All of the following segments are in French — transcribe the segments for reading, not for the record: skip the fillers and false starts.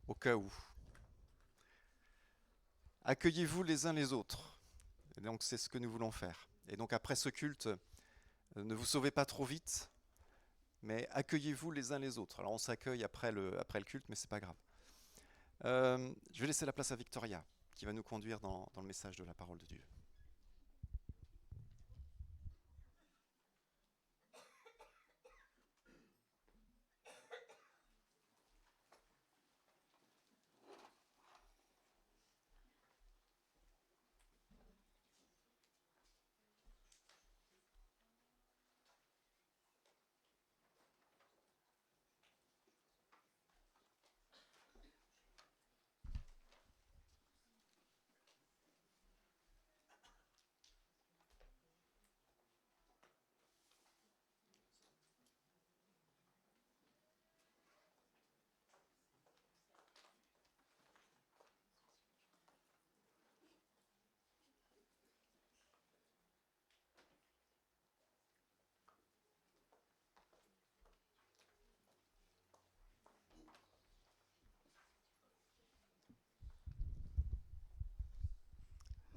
au cas où. Accueillez-vous les uns les autres. Et donc c'est ce que nous voulons faire. Et donc après ce culte, ne vous sauvez pas trop vite, mais accueillez-vous les uns les autres. Alors on s'accueille après le culte, mais c'est pas grave. Je vais laisser la place à Victoria, qui va nous conduire dans le message de la parole de Dieu.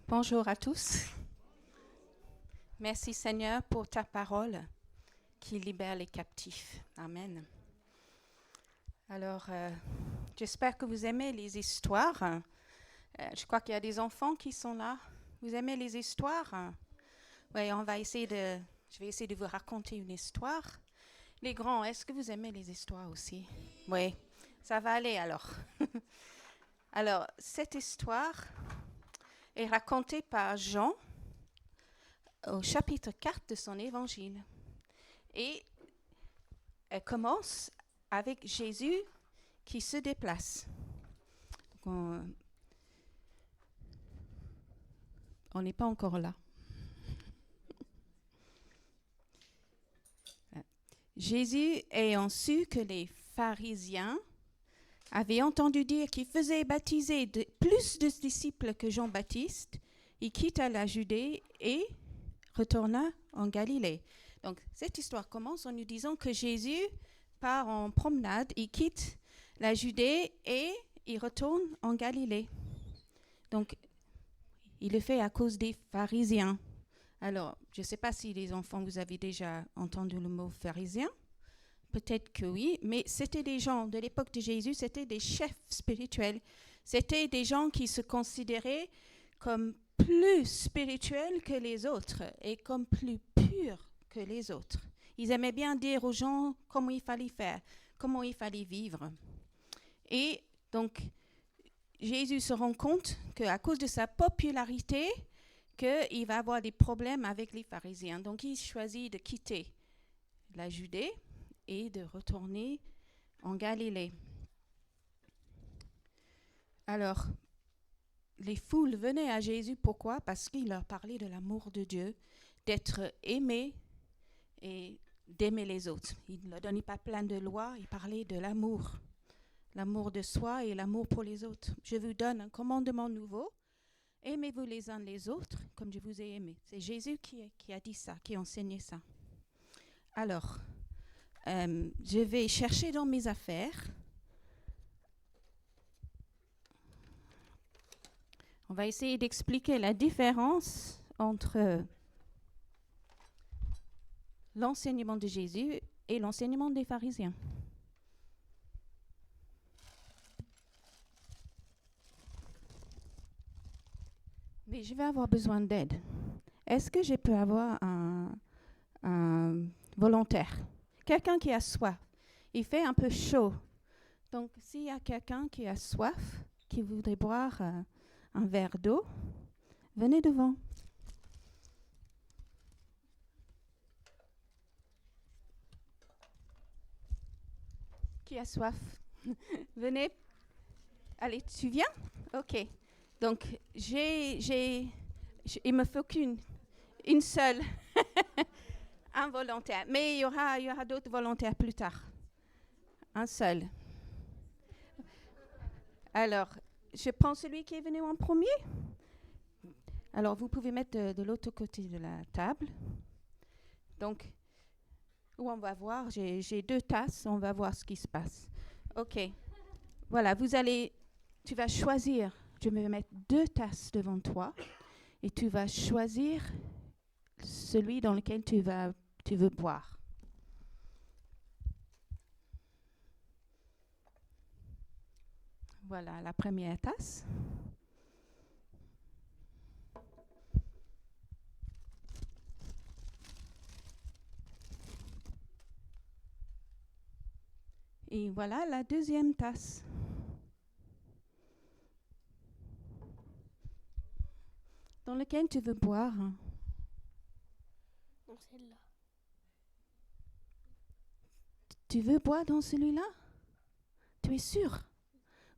Bonjour à tous. Merci Seigneur pour ta parole qui libère les captifs. Amen. Alors, j'espère que vous aimez les histoires. Je crois qu'il y a des enfants qui sont là. Vous aimez les histoires? Oui, je vais essayer de vous raconter une histoire. Les grands, est-ce que vous aimez les histoires aussi? Oui, ça va aller alors. Alors, cette histoire est racontée par Jean au chapitre 4 de son évangile. Et elle commence avec Jésus qui se déplace. Donc on n'est pas encore là. Jésus ayant su que les pharisiens avaient entendu dire qu'il faisait baptiser plus de disciples que Jean-Baptiste, il quitta la Judée et retourna en Galilée. Donc, cette histoire commence en nous disant que Jésus part en promenade, il quitte la Judée et il retourne en Galilée. Donc, il le fait à cause des pharisiens. Alors, je ne sais pas si les enfants, vous avez déjà entendu le mot pharisien. Peut-être que oui, mais c'était des gens de l'époque de Jésus, c'était des chefs spirituels. C'était des gens qui se considéraient comme plus spirituels que les autres et comme plus purs que les autres. Ils aimaient bien dire aux gens comment il fallait faire, comment il fallait vivre. Et donc, Jésus se rend compte qu'à cause de sa popularité, qu'il va avoir des problèmes avec les pharisiens. Donc, il choisit de quitter la Judée et de retourner en Galilée. Alors, les foules venaient à Jésus, pourquoi? Parce qu'il leur parlait de l'amour de Dieu, d'être aimé et d'aimer les autres. Il ne leur donnait pas plein de lois, il parlait de l'amour de soi et l'amour pour les autres. Je vous donne un commandement nouveau, aimez-vous les uns les autres comme je vous ai aimé. C'est Jésus qui a dit ça, qui a enseigné ça. Alors, je vais chercher dans mes affaires. On va essayer d'expliquer la différence entre l'enseignement de Jésus et l'enseignement des pharisiens. Mais je vais avoir besoin d'aide. Est-ce que je peux avoir un volontaire? Quelqu'un qui a soif. Il fait un peu chaud. Donc, s'il y a quelqu'un qui a soif, qui voudrait boire un verre d'eau, venez devant. Qui a soif? Venez. Allez, tu viens? Ok. Donc, il me faut une seule, un volontaire. Mais il y aura d'autres volontaires plus tard. Un seul. Alors, je prends celui qui est venu en premier. Alors, vous pouvez mettre de l'autre côté de la table. Donc, où on va voir, j'ai 2 tasses, on va voir ce qui se passe. Ok. Voilà, tu vas choisir, je vais mettre 2 tasses devant toi et tu vas choisir celui dans lequel tu veux boire. Voilà la première tasse. Et voilà la deuxième tasse. Dans lequel tu veux boire. Dans celle-là. Tu veux boire dans celui-là? Tu es sûr?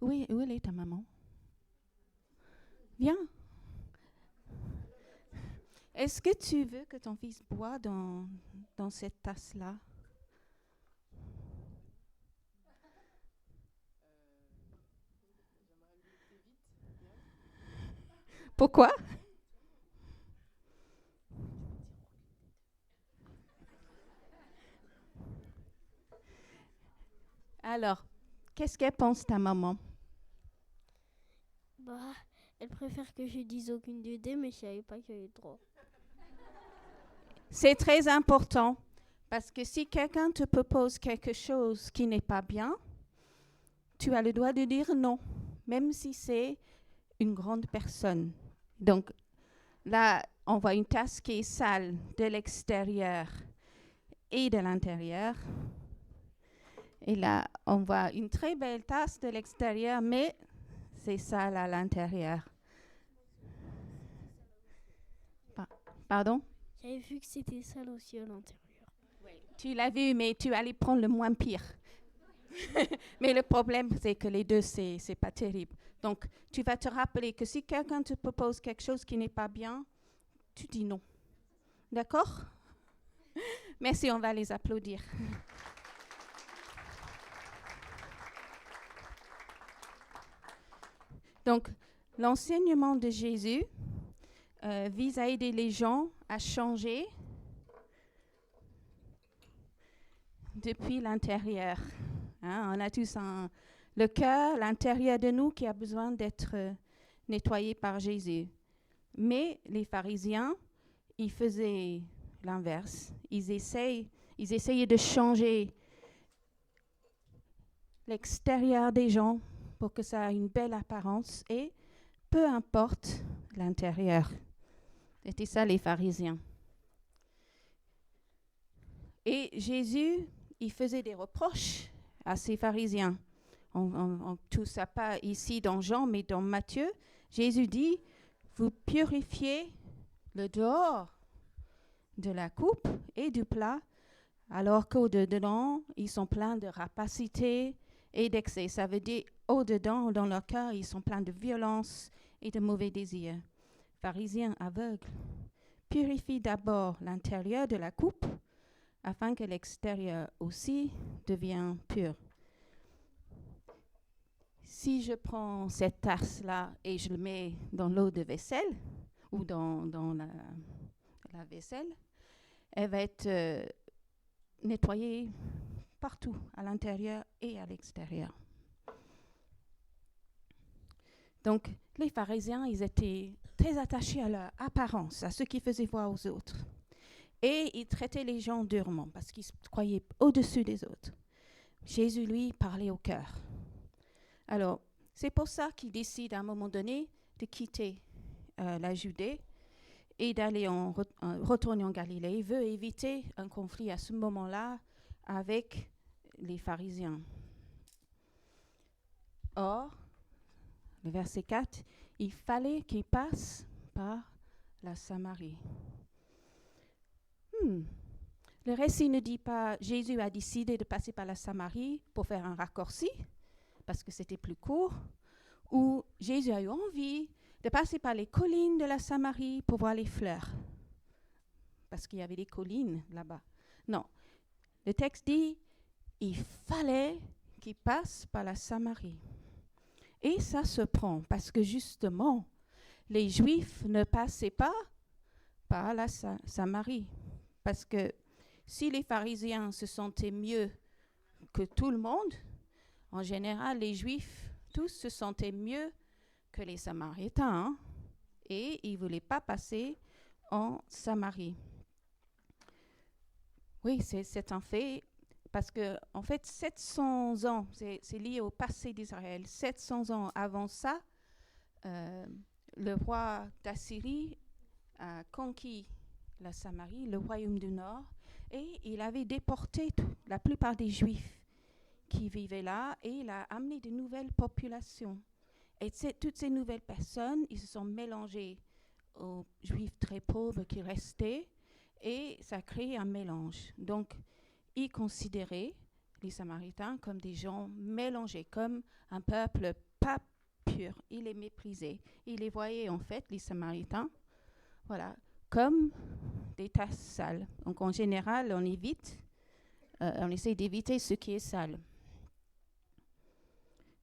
Oui, où elle est ta maman? Viens. Est-ce que tu veux que ton fils boive dans cette tasse-là? Pourquoi? Alors, qu'est-ce qu'elle pense ta maman? Bah, elle préfère que je dise aucune des deux, mais je savais pas qu'il y avait droit. C'est très important parce que si quelqu'un te propose quelque chose qui n'est pas bien, tu as le droit de dire non, même si c'est une grande personne. Donc là, on voit une tasse qui est sale de l'extérieur et de l'intérieur. Et là, on voit une très belle tasse de l'extérieur, mais c'est sale à l'intérieur. Pardon? J'avais vu que c'était sale aussi à l'intérieur. Oui. Tu l'as vu, mais tu allais prendre le moins pire. Mais le problème, c'est que les deux, c'est pas terrible. Donc, tu vas te rappeler que si quelqu'un te propose quelque chose qui n'est pas bien, tu dis non. D'accord? Merci, on va les applaudir. Donc, l'enseignement de Jésus vise à aider les gens à changer depuis l'intérieur. On a tous le cœur, l'intérieur de nous qui a besoin d'être nettoyé par Jésus. Mais les pharisiens, ils faisaient l'inverse. Ils essayaient de changer l'extérieur des gens pour que ça ait une belle apparence et peu importe l'intérieur. C'était ça les pharisiens. Et Jésus, il faisait des reproches à ces pharisiens. On tout ça pas ici dans Jean, mais dans Matthieu. Jésus dit, vous purifiez le dehors de la coupe et du plat, alors qu'au-dedans, ils sont pleins de rapacité et d'excès. Ça veut dire, au-dedans, dans leur cœur, ils sont pleins de violence et de mauvais désirs. Pharisiens aveugles, purifie d'abord l'intérieur de la coupe afin que l'extérieur aussi devienne pur. Si je prends cette tasse-là et je le mets dans l'eau de vaisselle ou dans la vaisselle, elle va être nettoyée partout, à l'intérieur et à l'extérieur. Donc, les pharisiens, ils étaient très attachés à leur apparence, à ce qu'ils faisaient voir aux autres. Et ils traitaient les gens durement parce qu'ils se croyaient au-dessus des autres. Jésus, lui, parlait au cœur. Alors, c'est pour ça qu'il décide à un moment donné de quitter la Judée et d'aller retourner en Galilée. Il veut éviter un conflit à ce moment-là avec les pharisiens. Or, le verset 4, il fallait qu'il passe par la Samarie. Le récit ne dit pas Jésus a décidé de passer par la Samarie pour faire un raccourci, parce que c'était plus court, ou Jésus a eu envie de passer par les collines de la Samarie pour voir les fleurs, parce qu'il y avait des collines là-bas. Non, le texte dit il fallait qu'il passe par la Samarie. Et ça se prend, parce que justement, les Juifs ne passaient pas par la Samarie. Parce que si les pharisiens se sentaient mieux que tout le monde, En général, les Juifs, tous se sentaient mieux que les Samaritains, hein, et ils ne voulaient pas passer en Samarie. Oui, c'est un fait, parce que, en fait, 700 ans, c'est lié au passé d'Israël. 700 ans avant ça, le roi d'Assyrie a conquis la Samarie, le royaume du Nord, et il avait déporté la plupart des Juifs qui vivaient là, et il a amené de nouvelles populations. Et toutes ces nouvelles personnes, ils se sont mélangés aux Juifs très pauvres qui restaient, et ça a créé un mélange. Donc, ils considéraient les Samaritains comme des gens mélangés, comme un peuple pas pur. Ils les méprisaient. Ils les voyaient, en fait, les Samaritains, voilà, comme des tasses sales. Donc, en général, on essaie d'éviter ce qui est sale.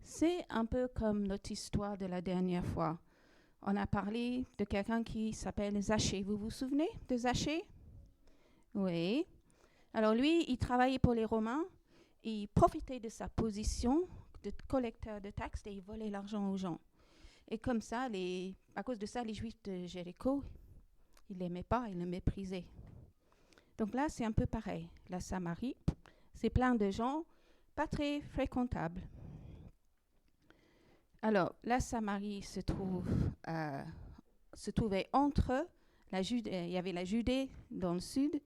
C'est un peu comme notre histoire de la dernière fois. On a parlé de quelqu'un qui s'appelle Zachée. Vous vous souvenez de Zachée? Oui. Alors lui, il travaillait pour les Romains. Il profitait de sa position de collecteur de taxes et il volait l'argent aux gens. Et comme ça, à cause de ça, les Juifs de Jéricho, ils ne l'aimaient pas, ils le méprisaient. Donc là, c'est un peu pareil. La Samarie, c'est plein de gens pas très fréquentables. Alors, la Samarie se trouvait entre la Judée, il y avait la Judée dans le sud,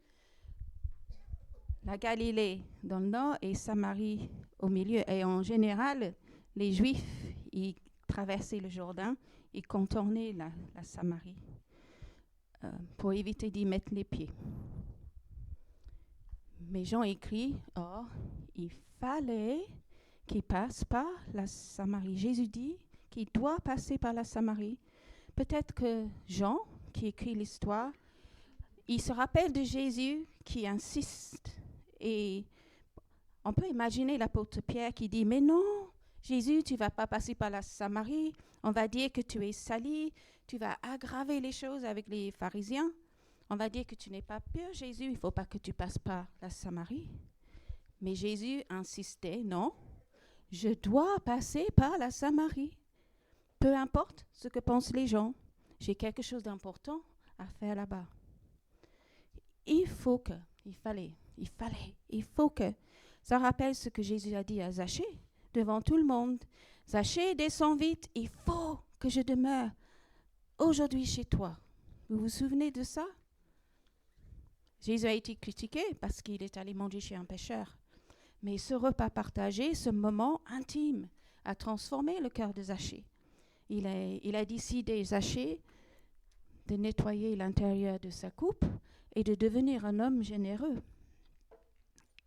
la Galilée dans le nord et Samarie au milieu. Et en général, les Juifs, ils traversaient le Jourdain, ils contournaient la Samarie pour éviter d'y mettre les pieds. Mais Jean écrit, il fallait qu'il passe par la Samarie. Jésus dit qu'il doit passer par la Samarie. Peut-être que Jean, qui écrit l'histoire, il se rappelle de Jésus qui insiste. Et on peut imaginer l'apôtre Pierre qui dit, mais non, Jésus, tu ne vas pas passer par la Samarie. On va dire que tu es sali, tu vas aggraver les choses avec les pharisiens. On va dire que tu n'es pas pur, Jésus, il ne faut pas que tu passes par la Samarie. Mais Jésus insistait, non, je dois passer par la Samarie. Peu importe ce que pensent les gens, j'ai quelque chose d'important à faire là-bas. Il faut que. Ça rappelle ce que Jésus a dit à Zachée devant tout le monde. Zachée, descends vite, il faut que je demeure aujourd'hui chez toi. Vous vous souvenez de ça? Jésus a été critiqué parce qu'il est allé manger chez un pêcheur. Mais ce repas partagé, ce moment intime, a transformé le cœur de Zachée. Il a décidé, Zachée, de nettoyer l'intérieur de sa coupe et de devenir un homme généreux.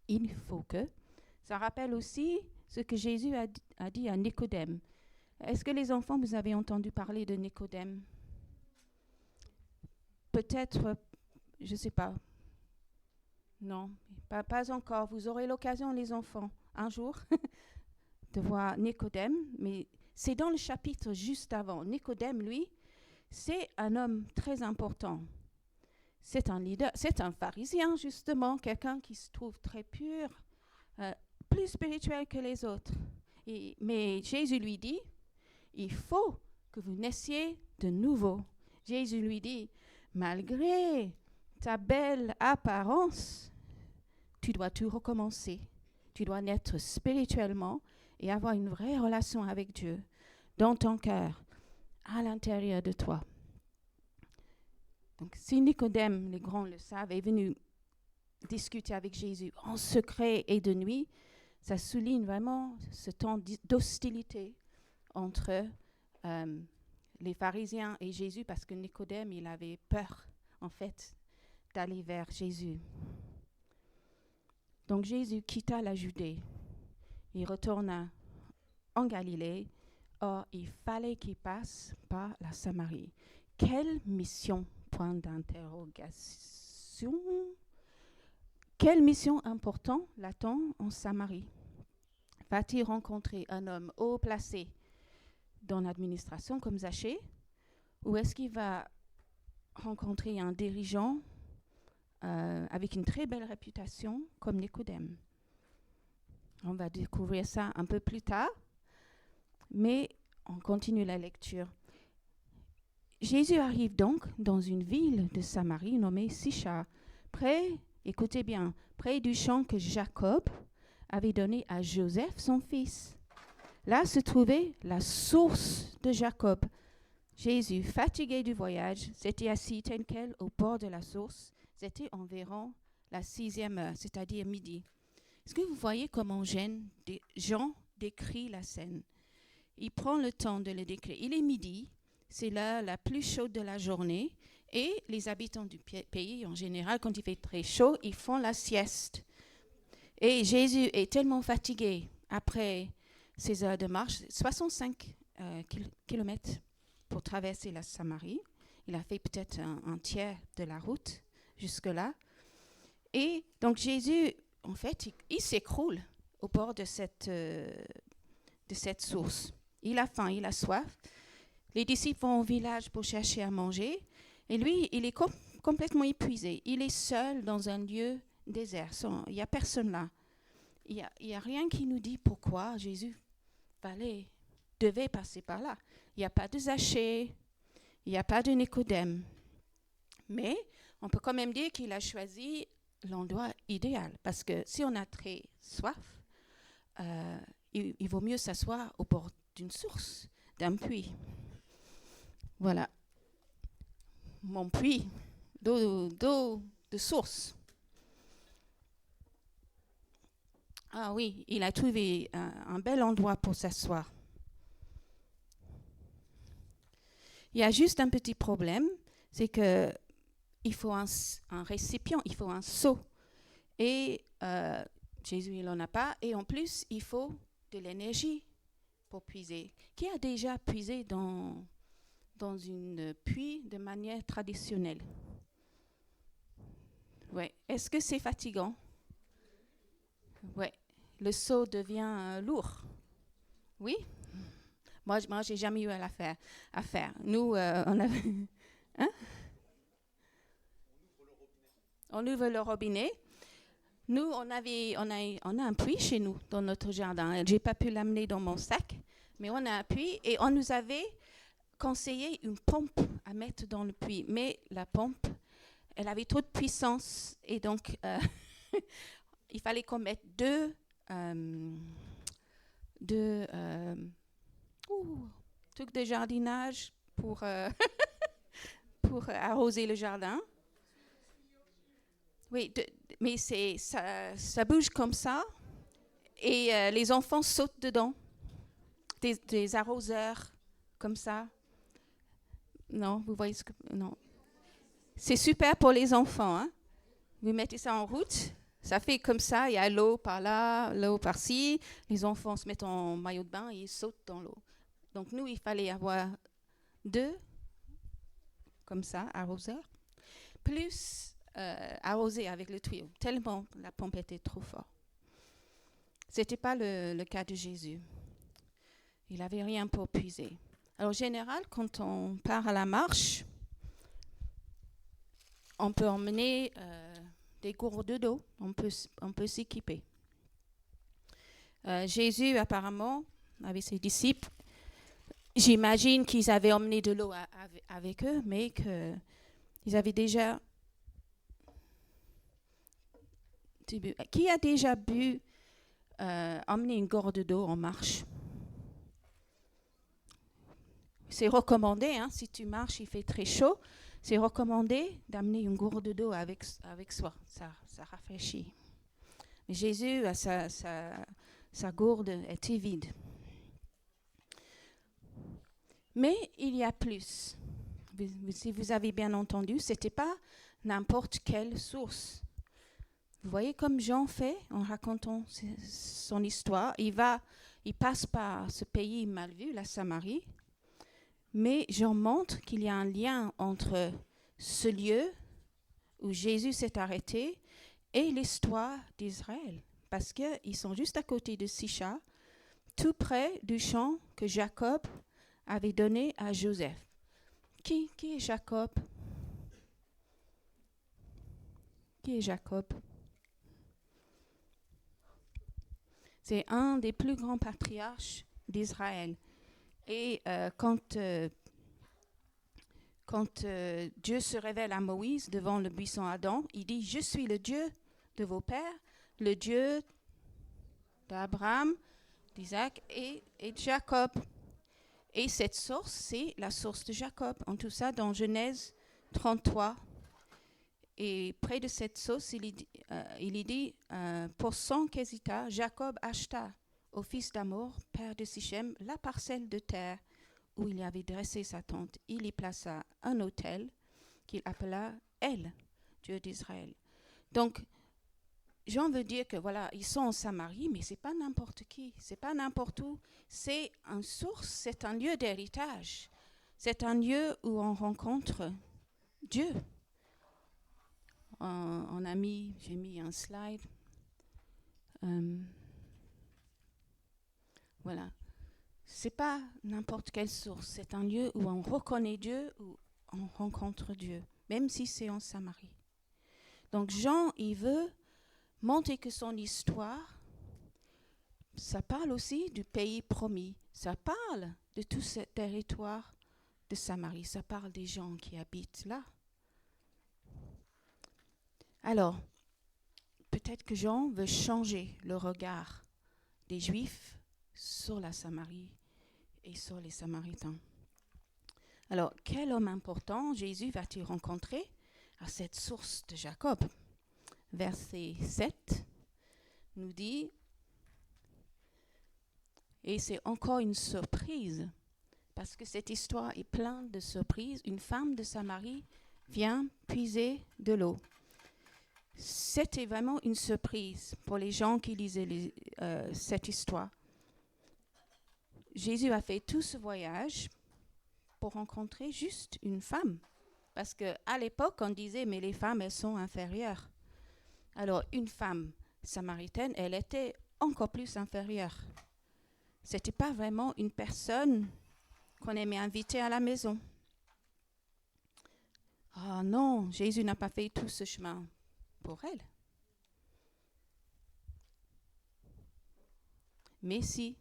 Il faut que. Ça rappelle aussi ce que Jésus a dit à Nicodème. Est-ce que les enfants, vous avez entendu parler de Nicodème? Peut-être, je ne sais pas. Non, pas encore. Vous aurez l'occasion, les enfants, un jour, de voir Nicodème, mais c'est dans le chapitre juste avant. Nicodème, lui, c'est un homme très important. C'est un leader, c'est un pharisien, justement, quelqu'un qui se trouve très pur, plus spirituel que les autres. Mais Jésus lui dit, il faut que vous naissiez de nouveau. Jésus lui dit, malgré ta belle apparence, tu dois tout recommencer. Tu dois naître spirituellement et avoir une vraie relation avec Dieu dans ton cœur, à l'intérieur de toi. Donc, si Nicodème, les grands le savent, est venu discuter avec Jésus en secret et de nuit, ça souligne vraiment ce temps d'hostilité entre les pharisiens et Jésus, parce que Nicodème, il avait peur, en fait, d'aller vers Jésus. Donc Jésus quitta la Judée, il retourna en Galilée. Or, il fallait qu'il passe par la Samarie. Quelle mission? Point d'interrogation. Quelle mission importante l'attend en Samarie? Va-t-il rencontrer un homme haut placé dans l'administration comme Zachée, ou est-ce qu'il va rencontrer un dirigeant avec une très belle réputation comme Nicodème? On va découvrir ça un peu plus tard, mais on continue la lecture. Jésus arrive donc dans une ville de Samarie nommée Sychar, écoutez bien, près du champ que Jacob avait donné à Joseph, son fils. Là se trouvait la source de Jacob. Jésus, fatigué du voyage, s'était assis tel quel au bord de la source. C'était environ la 6e heure, c'est-à-dire midi. Est-ce que vous voyez comment Jean décrit la scène? Il prend le temps de le décrire. Il est midi, c'est l'heure la plus chaude de la journée, et les habitants du pays, en général, quand il fait très chaud, ils font la sieste. Et Jésus est tellement fatigué après ces heures de marche, 65 kilomètres pour traverser la Samarie. Il a fait peut-être un tiers de la route jusque-là. Et donc Jésus, en fait, il s'écroule au bord de cette source. Il a faim, il a soif. Les disciples vont au village pour chercher à manger. Et lui, il est complètement épuisé. Il est seul dans un lieu désert. Il n'y a personne là. Il n'y a rien qui nous dit pourquoi Jésus devait passer par là. Il n'y a pas de Zachée, il n'y a pas de Nicodème. Mais on peut quand même dire qu'il a choisi l'endroit idéal. Parce que si on a très soif, il vaut mieux s'asseoir au bord d'une source, d'un puits. Voilà. Mon puits d'eau de source. Ah oui, il a trouvé un bel endroit pour s'asseoir. Il y a juste un petit problème, c'est que il faut un récipient, il faut un seau. Et Jésus, il n'en a pas. Et en plus, il faut de l'énergie pour puiser. Qui a déjà puisé dans une puits de manière traditionnelle? Ouais. Est-ce que c'est fatigant? Ouais. Le seau devient lourd. Oui? Moi, j'ai jamais eu à faire. Nous, on avait... Hein? On ouvre le robinet. Nous, on a un puits chez nous, dans notre jardin. Je n'ai pas pu l'amener dans mon sac, mais on a un puits et on nous avait conseillé une pompe à mettre dans le puits. Mais la pompe, elle avait trop de puissance et donc il fallait qu'on mette deux trucs de jardinage pour arroser le jardin. Oui, mais ça bouge comme ça et les enfants sautent dedans. Des arroseurs comme ça. Non, vous voyez ce que... Non. C'est super pour les enfants. Hein? Vous mettez ça en route, ça fait comme ça, il y a l'eau par là, l'eau par-ci. Les enfants se mettent en maillot de bain et ils sautent dans l'eau. Donc nous, il fallait avoir 2, comme ça, arroseurs, plus arroser avec le tuyau, tellement la pompe était trop forte. Ce n'était pas le cas de Jésus. Il n'avait rien pour puiser. Alors, en général, quand on part à la marche, on peut emmener des gourdes d'eau, on peut s'équiper. Jésus, apparemment, avec ses disciples, j'imagine qu'ils avaient emmené de l'eau avec eux, mais qu'ils avaient déjà... Qui a déjà emmener une gourde d'eau en marche? C'est recommandé, hein, si tu marches, il fait très chaud, c'est recommandé d'amener une gourde d'eau avec soi. Ça rafraîchit. Mais Jésus, sa gourde était vide. Mais il y a plus. Si vous avez bien entendu, ce n'était pas n'importe quelle source. Vous voyez comme Jean fait en racontant son histoire. Il passe par ce pays mal vu, la Samarie. Mais Jean montre qu'il y a un lien entre ce lieu où Jésus s'est arrêté et l'histoire d'Israël. Parce qu'ils sont juste à côté de Sychar, tout près du champ que Jacob avait donné à Joseph. Qui est Jacob? Qui est Jacob? C'est un des plus grands patriarches d'Israël. Et quand Dieu se révèle à Moïse devant le buisson Adam, il dit « Je suis le Dieu de vos pères, le Dieu d'Abraham, d'Isaac et de Jacob. » Et cette source, c'est la source de Jacob. En tout ça, dans Genèse 33. Et près de cette source, il y dit pour 100 késitas, Jacob acheta au fils d'Amor, père de Sichem, la parcelle de terre où il avait dressé sa tente. Il y plaça un autel qu'il appela El, Dieu d'Israël. Donc, Jean veut dire que voilà, ils sont en Samarie, mais c'est pas n'importe qui, c'est pas n'importe où. C'est une source, c'est un lieu d'héritage. C'est un lieu où on rencontre Dieu. J'ai mis un slide. Voilà. C'est pas n'importe quelle source. C'est un lieu où on reconnaît Dieu, où on rencontre Dieu, même si c'est en Samarie. Donc Jean, il veut montrer que son histoire, ça parle aussi du pays promis. Ça parle de tout ce territoire de Samarie. Ça parle des gens qui habitent là. Alors, peut-être que Jean veut changer le regard des Juifs sur la Samarie et sur les Samaritains. Alors, quel homme important Jésus va-t-il rencontrer à cette source de Jacob? Verset 7 nous dit, et c'est encore une surprise, parce que cette histoire est pleine de surprises. Une femme de Samarie vient puiser de l'eau. C'était vraiment une surprise pour les gens qui lisaient cette histoire. Jésus a fait tout ce voyage pour rencontrer juste une femme. Parce qu'à l'époque, on disait, mais les femmes, elles sont inférieures. Alors, une femme samaritaine, elle était encore plus inférieure. Ce n'était pas vraiment une personne qu'on aimait inviter à la maison. Ah non, Jésus n'a pas fait tout ce chemin pour elle. Mais si.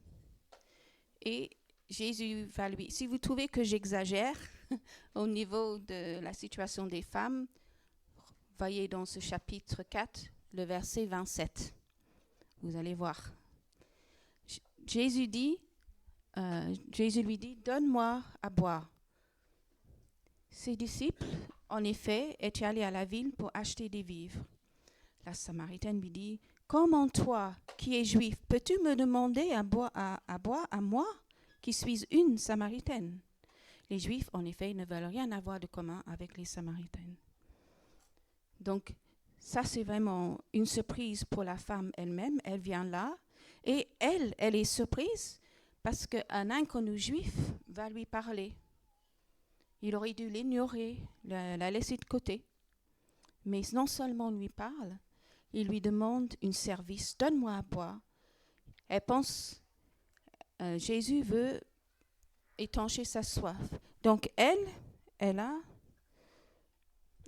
Et Jésus va lui... Si vous trouvez que j'exagère au niveau de la situation des femmes, voyez dans ce chapitre 4, le verset 27. Vous allez voir. Jésus lui dit, donne-moi à boire. Ses disciples, en effet, étaient allés à la ville pour acheter des vivres. La Samaritaine lui dit, comment toi, qui es juif, peux-tu me demander à boire à moi, qui suis une Samaritaine? Les Juifs, en effet, ne veulent rien avoir de commun avec les Samaritaines. Donc, ça, c'est vraiment une surprise pour la femme elle-même. Elle vient là et elle est surprise parce qu'un inconnu juif va lui parler. Il aurait dû l'ignorer, la laisser de côté. Mais non seulement lui parle, il lui demande un service. Donne-moi à boire. Elle pense, Jésus veut étancher sa soif. Donc elle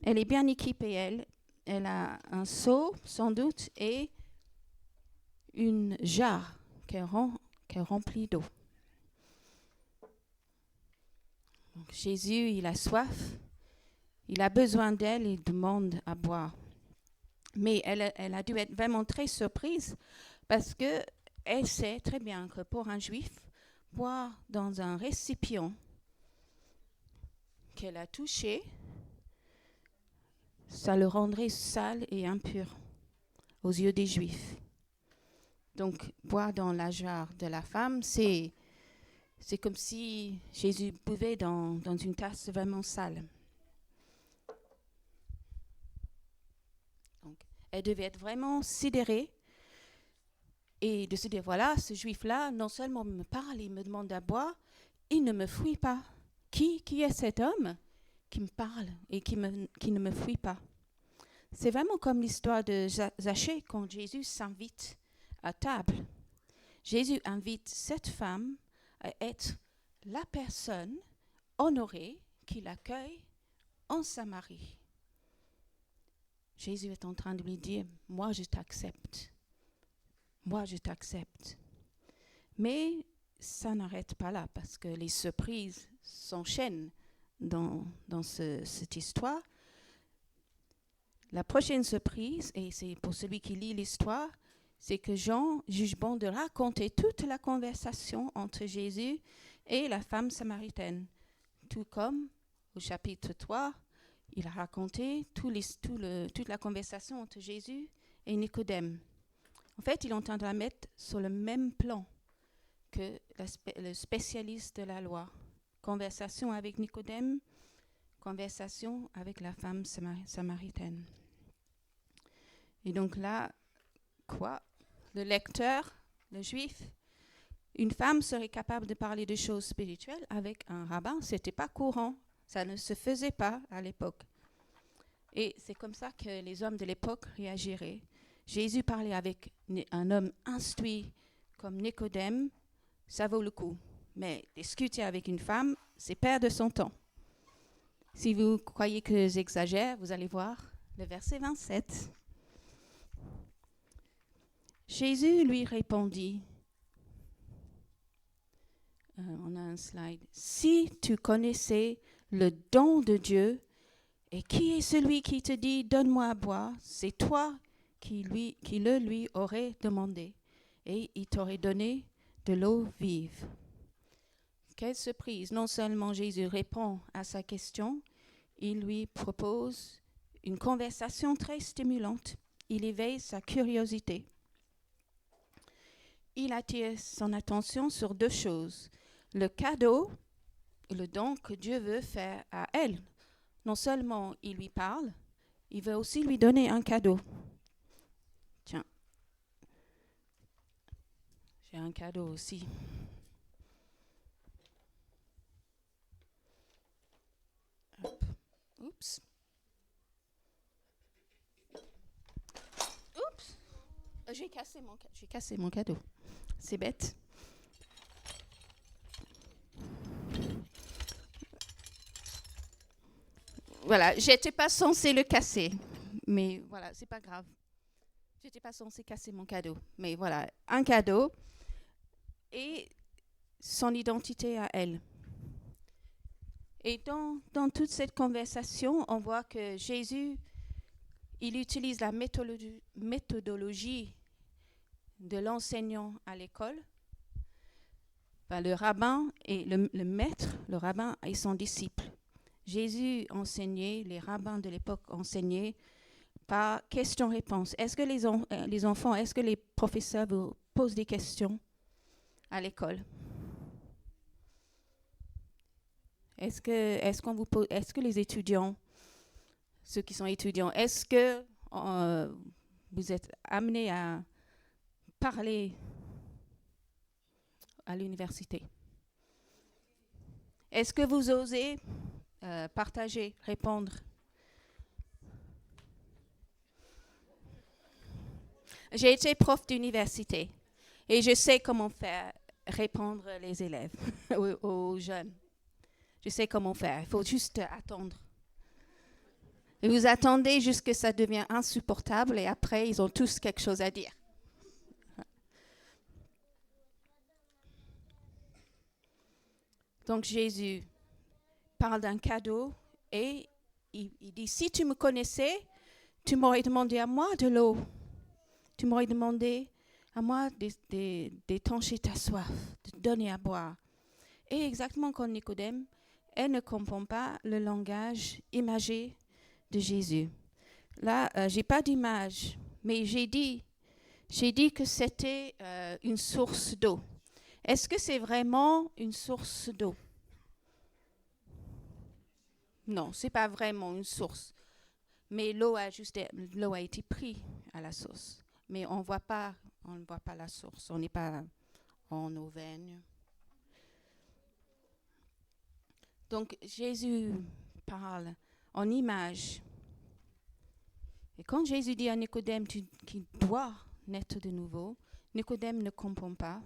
est bien équipée, elle a un seau, sans doute, et une jarre qu'elle remplit d'eau. Donc Jésus, il a soif, il a besoin d'elle, il demande à boire. Mais elle a dû être vraiment très surprise parce qu'elle sait très bien que pour un juif, boire dans un récipient qu'elle a touché, ça le rendrait sale et impur aux yeux des Juifs. Donc, boire dans la jarre de la femme, c'est comme si Jésus buvait dans une tasse vraiment sale. Donc, elle devait être vraiment sidérée et de se dire, voilà, ce Juif-là, non seulement me parle, il me demande à boire, il ne me fuit pas. Qui est cet homme qui me parle et qui ne me fuit pas? C'est vraiment comme l'histoire de Zachée quand Jésus s'invite à table. Jésus invite cette femme à être la personne honorée qui l'accueille en Samarie. Jésus est en train de lui dire, moi je t'accepte. moi je t'accepte. Mais ça n'arrête pas là parce que les surprises s'enchaînent dans cette histoire. La prochaine surprise, et c'est pour celui qui lit l'histoire, c'est que Jean juge bon de raconter toute la conversation entre Jésus et la femme samaritaine. Tout comme au chapitre 3, il a raconté toute la conversation entre Jésus et Nicodème. En fait, il est en train de la mettre sur le même plan que le spécialiste de la loi. Conversation avec Nicodème, conversation avec la femme samaritaine. Et donc là, quoi? Le lecteur, le juif, une femme serait capable de parler de choses spirituelles avec un rabbin. Ce n'était pas courant. Ça ne se faisait pas à l'époque. Et c'est comme ça que les hommes de l'époque réagiraient. Jésus parlait avec un homme instruit comme Nicodème, ça vaut le coup. Mais discuter avec une femme, c'est perdre son temps. Si vous croyez que j'exagère, vous allez voir le verset 27. Jésus lui répondit, on a un slide, « Si tu connaissais le don de Dieu, et qui est celui qui te dit, donne-moi à boire, c'est toi qui le lui aurais demandé, et il t'aurait donné de l'eau vive. » Quelle surprise! Non seulement Jésus répond à sa question, il lui propose une conversation très stimulante. Il éveille sa curiosité. Il attire son attention sur deux choses. Le cadeau, le don que Dieu veut faire à elle. Non seulement il lui parle, il veut aussi lui donner un cadeau. Tiens, j'ai un cadeau aussi. Hop. Oups. Oups. J'ai cassé mon cadeau. C'est bête. Voilà, j'étais pas censée le casser, mais voilà, c'est pas grave. J'étais pas censée casser mon cadeau, mais voilà, un cadeau et son identité à elle. Et dans toute cette conversation, on voit que Jésus, il utilise la méthodologie de l'enseignant à l'école. Le rabbin et le maître, le rabbin et son disciple. Jésus enseignait, les rabbins de l'époque enseignaient par question-réponse. Est-ce que les enfants, est-ce que les professeurs vous posent des questions à l'école? Est-ce que les étudiants, ceux qui sont étudiants, est-ce que vous êtes amenés à parler à l'université? Est-ce que vous osez partager, répondre? J'ai été prof d'université et je sais comment faire répondre les élèves, aux jeunes. Je sais comment faire. Il faut juste attendre. Et vous attendez jusqu'à ce que ça devienne insupportable et après, ils ont tous quelque chose à dire. Donc Jésus parle d'un cadeau et il dit, si tu me connaissais, tu m'aurais demandé à moi de l'eau. Tu m'aurais demandé à moi d'étancher ta soif, de te donner à boire. Et exactement comme Nicodème, elle ne comprend pas le langage imagé de Jésus. Là, j'ai pas d'image, mais j'ai dit que c'était une source d'eau. Est-ce que c'est vraiment une source d'eau? Non, c'est pas vraiment une source. Mais l'eau a été prise à la source. Mais on ne voit pas la source. On n'est pas en Auvergne. Donc Jésus parle en image. Et quand Jésus dit à Nicodème qu'il doit naître de nouveau, Nicodème ne comprend pas.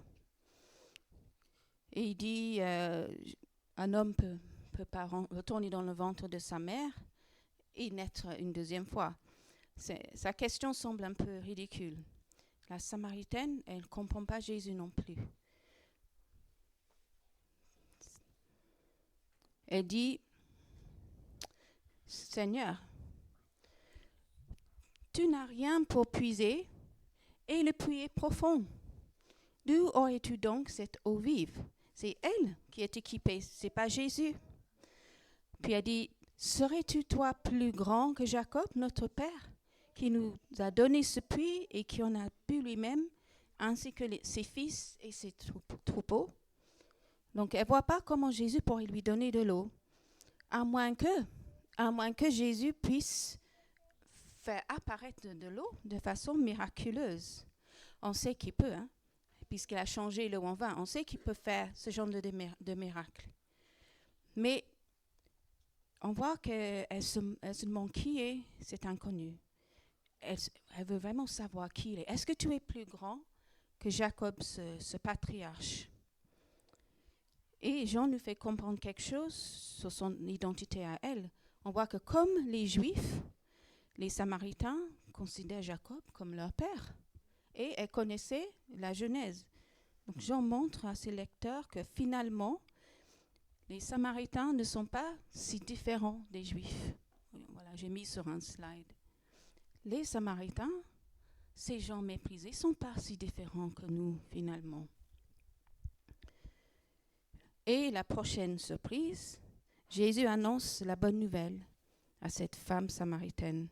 Et il dit, un homme peut pas retourner dans le ventre de sa mère et naître une deuxième fois. Sa question semble un peu ridicule. la Samaritaine, elle ne comprend pas Jésus non plus. Elle dit, Seigneur, tu n'as rien pour puiser et le puits est profond. D'où aurais-tu donc cette eau vive? C'est elle qui est équipée, ce n'est pas Jésus. Puis elle dit, serais-tu toi plus grand que Jacob, notre père, qui nous a donné ce puits et qui en a bu lui-même, ainsi que ses fils et ses troupeaux? Donc elle ne voit pas comment Jésus pourrait lui donner de l'eau, à moins que Jésus puisse faire apparaître de l'eau de façon miraculeuse. On sait qu'il peut, puisqu'il a changé l'eau en vin. On sait qu'il peut faire ce genre de miracle. Mais on voit qu'elle se demande qui est cet inconnu. Elle veut vraiment savoir qui il est. Est-ce que tu es plus grand que Jacob, ce patriarche? Et Jean nous fait comprendre quelque chose sur son identité à elle. On voit que comme les Juifs, les Samaritains considèrent Jacob comme leur père. Et elle connaissait la Genèse. Donc Jean montre à ses lecteurs que finalement, les Samaritains ne sont pas si différents des Juifs. Voilà, j'ai mis sur un slide. Les Samaritains, ces gens méprisés, ne sont pas si différents que nous, finalement. Et la prochaine surprise, Jésus annonce la bonne nouvelle à cette femme samaritaine.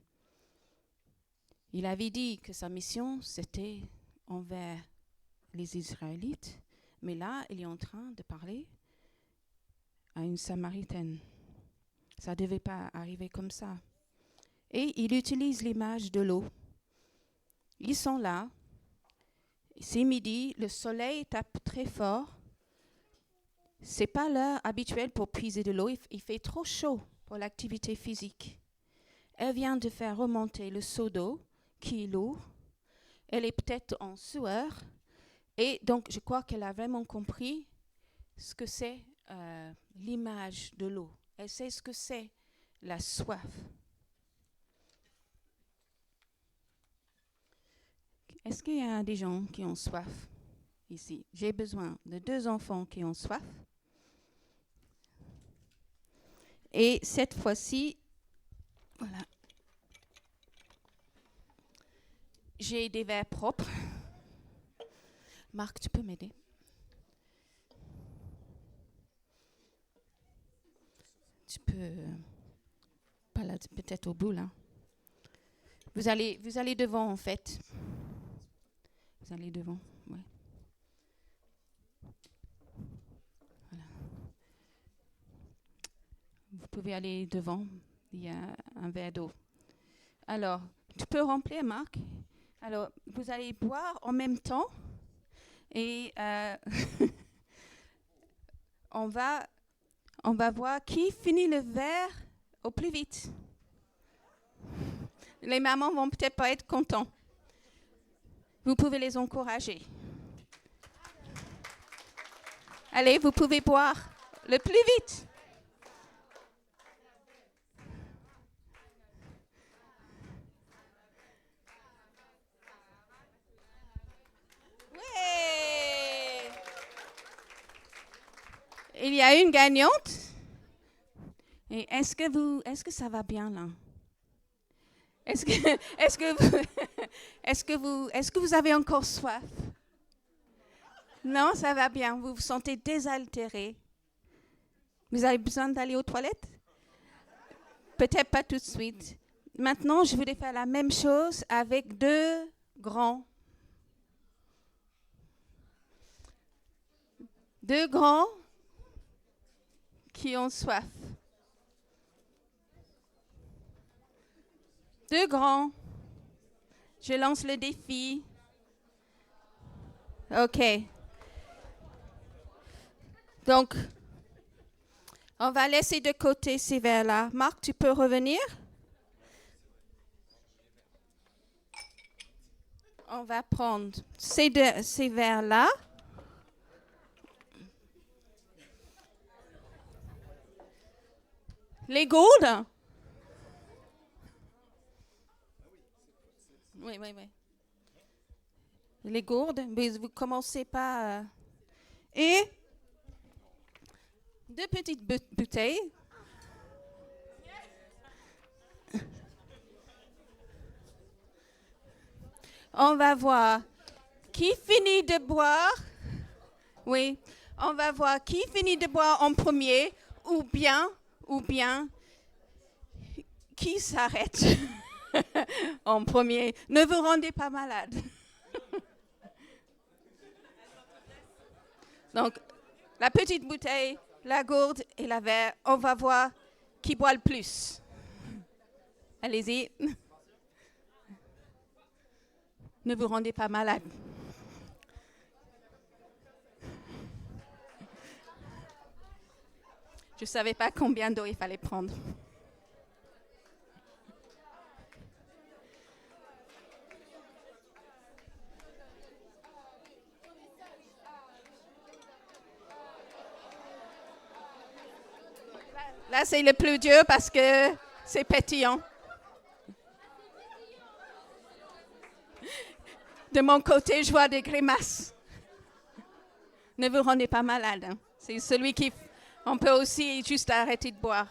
Il avait dit que sa mission, c'était envers les Israélites, mais là, il est en train de parler à une Samaritaine. Ça ne devait pas arriver comme ça. Et il utilise l'image de l'eau. Ils sont là. C'est midi, le soleil tape très fort. Ce n'est pas l'heure habituelle pour puiser de l'eau. Il fait trop chaud pour l'activité physique. Elle vient de faire remonter le seau d'eau qui est lourd. Elle est peut-être en sueur. Et donc, je crois qu'elle a vraiment compris ce que c'est l'image de l'eau. Elle sait ce que c'est la soif. Est-ce qu'il y a des gens qui ont soif ici? J'ai besoin de 2 enfants qui ont soif. Et cette fois-ci, voilà. J'ai des verres propres. Marc, tu peux m'aider? Tu peux... Pas là, peut-être au bout, là. Vous allez devant, en fait. Vous allez devant, oui. Voilà. Vous pouvez aller devant. Il y a un verre d'eau. Alors, tu peux remplir, Marc. Alors, vous allez boire en même temps. Et on va voir qui finit le verre au plus vite. Les mamans vont peut-être pas être contents. Vous pouvez les encourager. Allez, vous pouvez boire le plus vite. Ouais. Il y a une gagnante. Et est-ce que ça va bien là? Est-ce que vous avez encore soif? Non, ça va bien. Vous vous sentez désaltéré. Vous avez besoin d'aller aux toilettes? Peut-être pas tout de suite. Maintenant, je voulais faire la même chose avec 2 grands. 2 grands qui ont soif. 2 grands. Je lance le défi. OK. Donc, on va laisser de côté ces verres-là. Marc, tu peux revenir? On va prendre ces verres-là. Les gourdes? Oui. les gourdes, mais vous commencez pas. Et 2 petites bouteilles. On va voir qui finit de boire. Oui, on va voir qui finit de boire en premier ou bien qui s'arrête en premier. Ne vous rendez pas malade. Donc, la petite bouteille, la gourde et la verre, on va voir qui boit le plus. Allez-y. Ne vous rendez pas malade. Je ne savais pas combien d'eau il fallait prendre. Là, c'est le plus dur parce que c'est pétillant. De mon côté, je vois des grimaces. Ne vous rendez pas malade. Hein. C'est celui qui... On peut aussi juste arrêter de boire.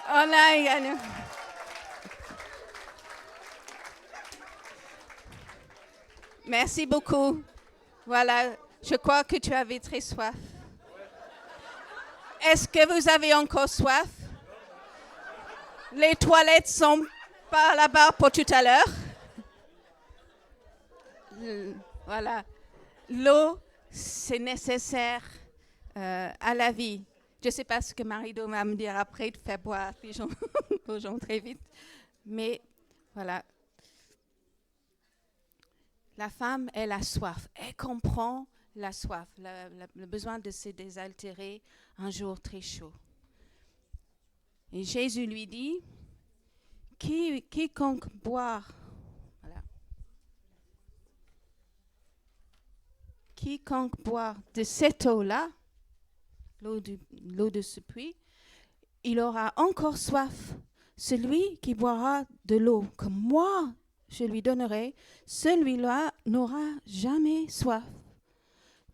Oh là, Yann. Merci beaucoup. Voilà, je crois que tu avais très soif. Est-ce que vous avez encore soif? Les toilettes sont par là-bas pour tout à l'heure. Voilà. L'eau, c'est nécessaire à la vie. Je ne sais pas ce que Marie-Do va me dire après de faire boire aux gens très vite. Mais voilà. La femme, elle a soif. Elle comprend la soif, le besoin de se désaltérer un jour très chaud. Et Jésus lui dit, quiconque boire, voilà, quiconque boire de cette eau-là, l'eau de ce puits, il aura encore soif. Celui qui boira de l'eau comme moi, je lui donnerai, celui-là n'aura jamais soif.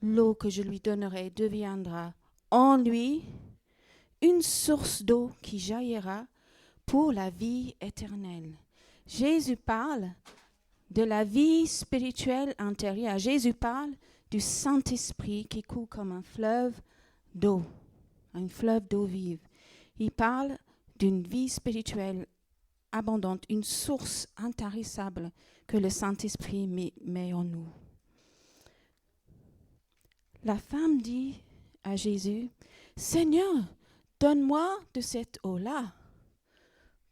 L'eau que je lui donnerai deviendra en lui une source d'eau qui jaillira pour la vie éternelle. Jésus parle de la vie spirituelle intérieure. Jésus parle du Saint-Esprit qui coule comme un fleuve d'eau vive. Il parle d'une vie spirituelle abondante, une source intarissable que le Saint-Esprit met en nous. La femme dit à Jésus, « Seigneur, donne-moi de cette eau-là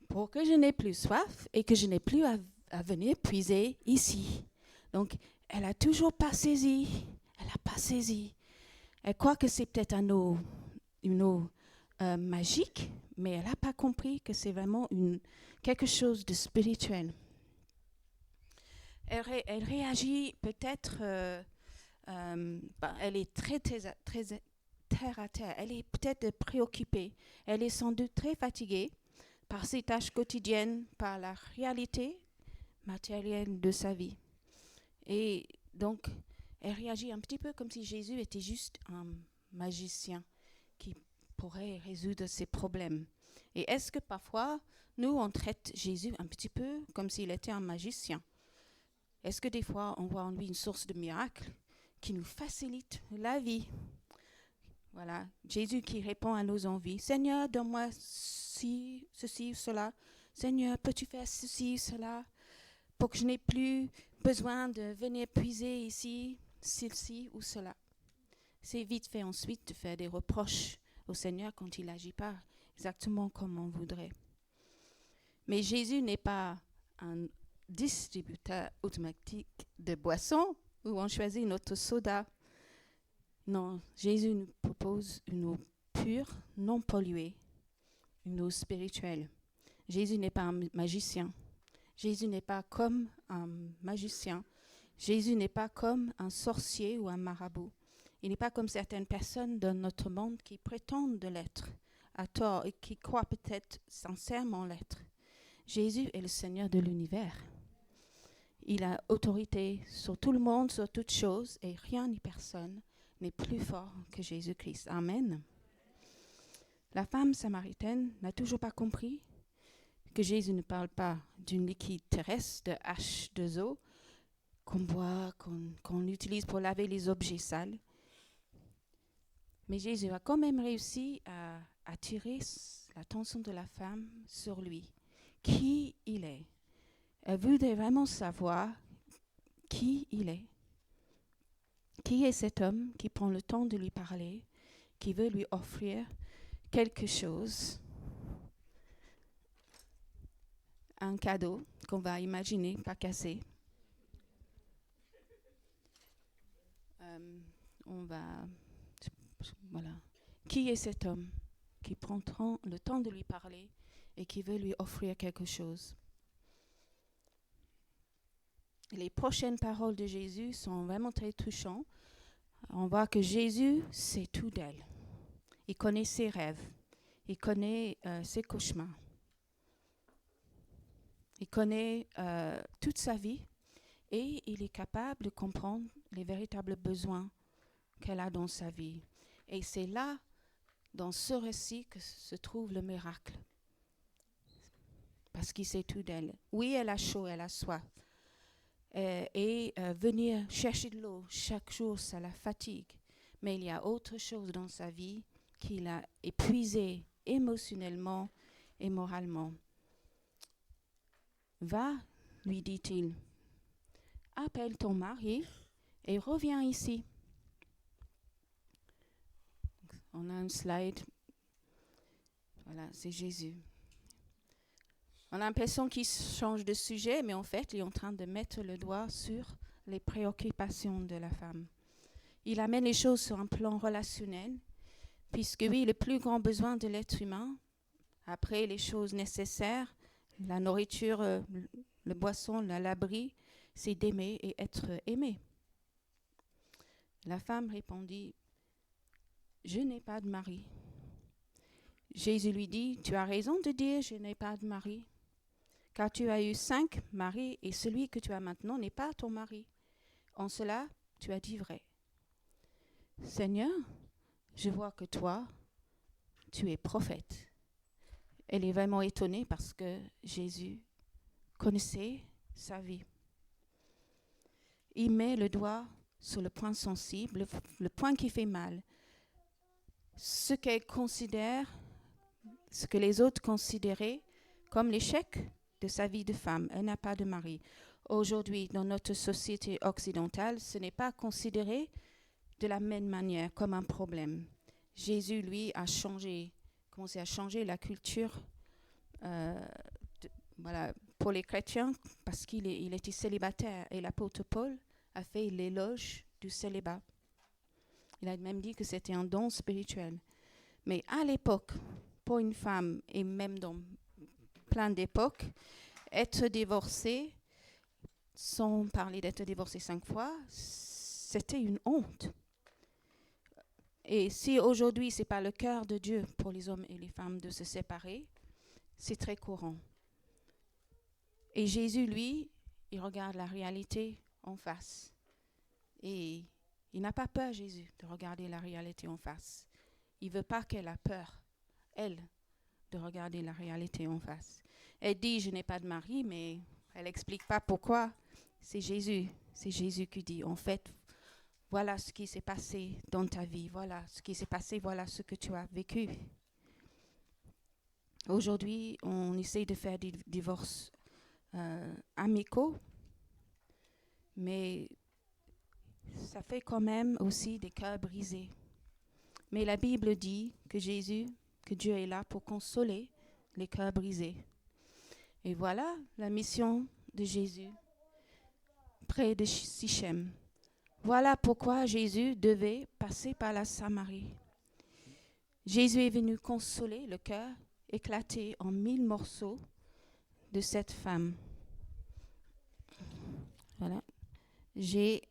pour que je n'ai plus soif et que je n'ai plus à venir puiser ici. » Donc, elle n'a toujours pas saisi. Elle n'a pas saisi. Elle croit que c'est peut-être une eau magique, mais elle n'a pas compris que c'est vraiment quelque chose de spirituel. Elle réagit peut-être... elle est très terre à terre. Elle est peut-être préoccupée. Elle est sans doute très fatiguée par ses tâches quotidiennes, par la réalité matérielle de sa vie. Et donc, elle réagit un petit peu comme si Jésus était juste un magicien qui pourrait résoudre ses problèmes. Et est-ce que parfois, nous, on traite Jésus un petit peu comme s'il était un magicien? Est-ce que des fois, on voit en lui une source de miracle qui nous facilite la vie? Voilà, Jésus qui répond à nos envies. Seigneur, donne-moi ceci, cela. Seigneur, peux-tu faire ceci, cela, pour que je n'ai plus besoin de venir puiser ici, ceci ou cela. C'est vite fait ensuite de faire des reproches au Seigneur quand il n'agit pas exactement comme on voudrait. Mais Jésus n'est pas un distributeur automatique de boissons où on choisit notre soda. Non, Jésus nous propose une eau pure, non polluée, une eau spirituelle. Jésus n'est pas un magicien. Jésus n'est pas comme un magicien. Jésus n'est pas comme un sorcier ou un marabout. Il n'est pas comme certaines personnes dans notre monde qui prétendent de l'être. à tort et qui croient peut-être sincèrement l'être. Jésus est le Seigneur de l'univers. Il a autorité sur tout le monde, sur toutes choses, et rien ni personne n'est plus fort que Jésus-Christ. Amen. La femme samaritaine n'a toujours pas compris que Jésus ne parle pas d'une liquide terrestre, de H2O, qu'on boit, qu'on utilise pour laver les objets sales. Mais Jésus a quand même réussi à attirer l'attention de la femme sur lui, qui il est. Elle voulait vraiment savoir qui il est. Qui est cet homme qui prend le temps de lui parler, qui veut lui offrir quelque chose, un cadeau qu'on va imaginer, pas casser. Voilà. Qui est cet homme qui prend le temps de lui parler et qui veut lui offrir quelque chose? Les prochaines paroles de Jésus sont vraiment très touchantes. On voit que Jésus sait tout d'elle. Il connaît ses rêves. Il connaît ses cauchemars. Il connaît toute sa vie et il est capable de comprendre les véritables besoins qu'elle a dans sa vie. Et c'est là, dans ce récit, que se trouve le miracle. Parce qu'il sait tout d'elle. Oui, elle a chaud, elle a soif. Venir chercher de l'eau chaque jour, ça la fatigue. Mais il y a autre chose dans sa vie qui l'a épuisée émotionnellement et moralement. Va, lui dit-il, appelle ton mari et reviens ici. On a un slide. Voilà, c'est Jésus. On a l'impression qu'il change de sujet, mais en fait, il est en train de mettre le doigt sur les préoccupations de la femme. Il amène les choses sur un plan relationnel, puisque oui, le plus grand besoin de l'être humain, après les choses nécessaires, la nourriture, le boisson, l'abri, c'est d'aimer et être aimé. La femme répondit, « Je n'ai pas de mari. » Jésus lui dit, « Tu as raison de dire, je n'ai pas de mari. Car tu as eu 5 maris et celui que tu as maintenant n'est pas ton mari. En cela, tu as dit vrai. Seigneur, je vois que toi, tu es prophète. » Elle est vraiment étonnée parce que Jésus connaissait sa vie. Il met le doigt sur le point sensible, le point qui fait mal. Ce qu'elle considère, ce que les autres considéraient comme l'échec de sa vie de femme. Elle n'a pas de mari. Aujourd'hui, dans notre société occidentale, ce n'est pas considéré de la même manière comme un problème. Jésus, lui, a commencé à changer la culture pour les chrétiens parce qu'il était célibataire et l'apôtre Paul a fait l'éloge du célibat. Il a même dit que c'était un don spirituel. Mais à l'époque, pour une femme, et même dans plein d'époques, être divorcée, sans parler d'être divorcée 5 fois, c'était une honte. Et si aujourd'hui, ce n'est pas le cœur de Dieu pour les hommes et les femmes de se séparer, c'est très courant. Et Jésus, lui, il regarde la réalité en face. Et il n'a pas peur, Jésus, de regarder la réalité en face. Il ne veut pas qu'elle ait peur, elle, de regarder la réalité en face. Elle dit, je n'ai pas de mari, mais elle n'explique pas pourquoi. C'est Jésus qui dit, en fait, voilà ce qui s'est passé dans ta vie, voilà ce qui s'est passé, voilà ce que tu as vécu. Aujourd'hui, on essaie de faire des divorces amicaux, mais ça fait quand même aussi des cœurs brisés. Mais la Bible dit que Dieu est là pour consoler les cœurs brisés. Et voilà la mission de Jésus près de Sichem. Voilà pourquoi Jésus devait passer par la Samarie. Jésus est venu consoler le cœur éclaté en 1000 morceaux de cette femme. Voilà. J'ai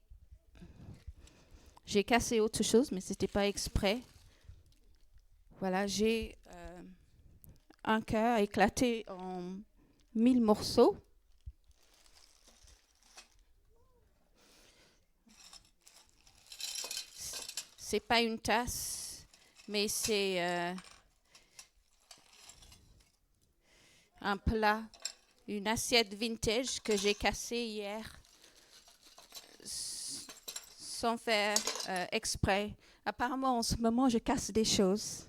cassé autre chose, mais ce n'était pas exprès. Voilà, j'ai un cœur éclaté en 1000 morceaux. C'est pas une tasse, mais c'est un plat, une assiette vintage que j'ai cassée hier sans faire exprès. Apparemment, en ce moment, je casse des choses.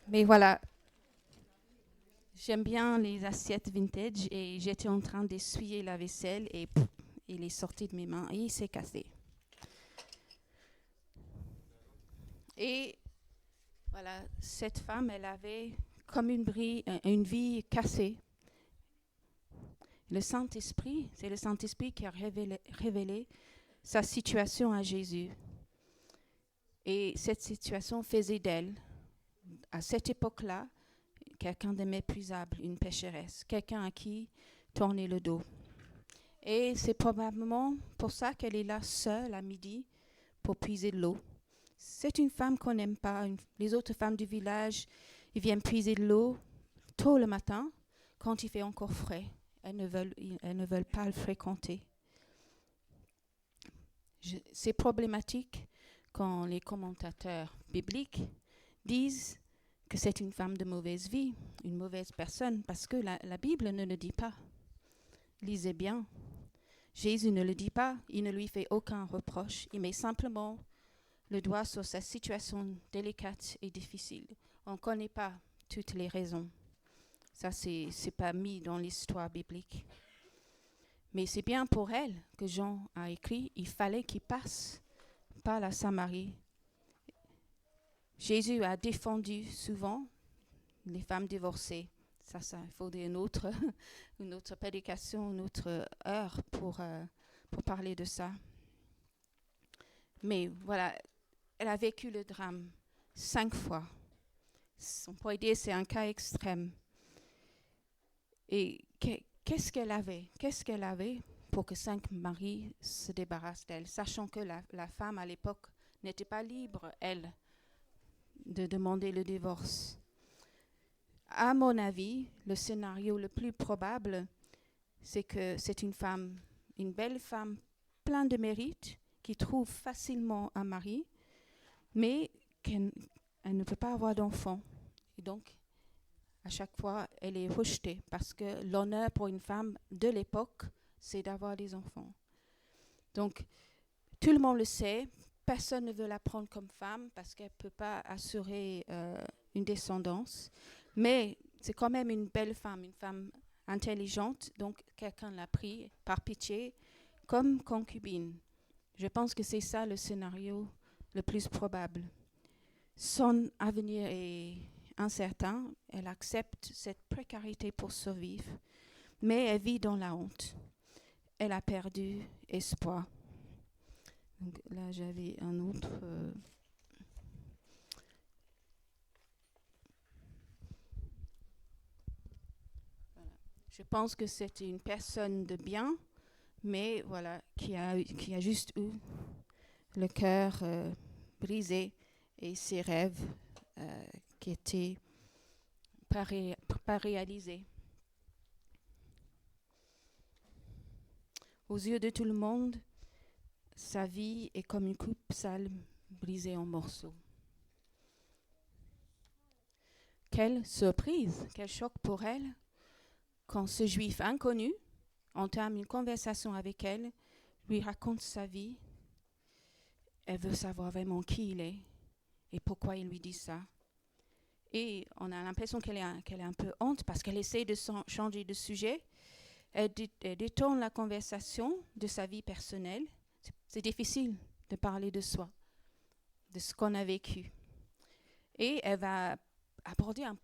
Mais voilà, j'aime bien les assiettes vintage et j'étais en train d'essuyer la vaisselle et il est sorti de mes mains et il s'est cassé. Et voilà, cette femme, elle avait comme une vie cassée. Le Saint-Esprit, c'est le Saint-Esprit qui a révélé sa situation à Jésus. Et cette situation faisait d'elle, à cette époque-là, quelqu'un de méprisable, une pécheresse, quelqu'un à qui tourner le dos. Et c'est probablement pour ça qu'elle est là seule à midi pour puiser de l'eau. C'est une femme qu'on n'aime pas. Les autres femmes du village, ils viennent puiser de l'eau tôt le matin, quand il fait encore frais. Elles ne veulent pas le fréquenter. C'est problématique quand les commentateurs bibliques disent que c'est une femme de mauvaise vie, une mauvaise personne, parce que la Bible ne le dit pas. Lisez bien. Jésus ne le dit pas, il ne lui fait aucun reproche, il met simplement le doigt sur sa situation délicate et difficile. On ne connaît pas toutes les raisons. Ça, c'est pas mis dans l'histoire biblique. Mais c'est bien pour elle que Jean a écrit, il fallait qu'il passe par la Samarie. Jésus a défendu souvent les femmes divorcées. Ça, il faudrait une autre prédication, une autre heure pour parler de ça. Mais voilà, elle a vécu le drame 5 fois. On pourrait dire que c'est un cas extrême. Et qu'est-ce qu'elle avait pour que 5 maris se débarrassent d'elle, sachant que la femme à l'époque n'était pas libre, elle, de demander le divorce. À mon avis, le scénario le plus probable, c'est que c'est une belle femme pleine de mérite, qui trouve facilement un mari, mais qu'elle ne peut pas avoir d'enfant. Et donc, à chaque fois, elle est rejetée, parce que l'honneur pour une femme de l'époque, c'est d'avoir des enfants. Donc, tout le monde le sait, personne ne veut la prendre comme femme, parce qu'elle ne peut pas assurer une descendance. Mais c'est quand même une belle femme, une femme intelligente, donc quelqu'un l'a pris par pitié comme concubine. Je pense que c'est ça le scénario le plus probable. Son avenir est incertain, elle accepte cette précarité pour survivre, mais elle vit dans la honte. Elle a perdu espoir. Donc là, j'avais un autre... Je pense que c'était une personne de bien, mais voilà, qui a juste eu le cœur brisé et ses rêves qui n'étaient pas réalisés. Aux yeux de tout le monde, sa vie est comme une coupe sale brisée en morceaux. Quelle surprise, quel choc pour elle, quand ce juif inconnu entame une conversation avec elle, lui raconte sa vie. Elle veut savoir vraiment qui il est et pourquoi il lui dit ça. Et on a l'impression qu'elle est un peu honte parce qu'elle essaie de changer de sujet. Elle détourne la conversation de sa vie personnelle. C'est difficile de parler de soi, de ce qu'on a vécu. Et elle va aborder un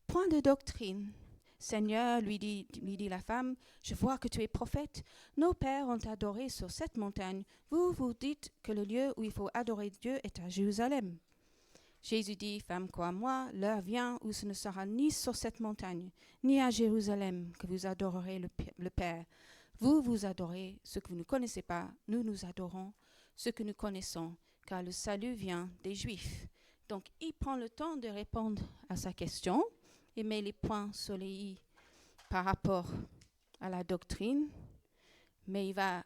point de doctrine. Seigneur, lui dit la femme, je vois que tu es prophète. Nos pères ont adoré sur cette montagne. Vous dites que le lieu où il faut adorer Dieu est à Jérusalem. Jésus dit, femme, crois moi, l'heure vient où ce ne sera ni sur cette montagne, ni à Jérusalem que vous adorerez le Père. Vous adorez ce que vous ne connaissez pas. Nous adorons ce que nous connaissons, car le salut vient des Juifs. Donc, il prend le temps de répondre à sa question. il met les points sur les i par rapport à la doctrine, mais il va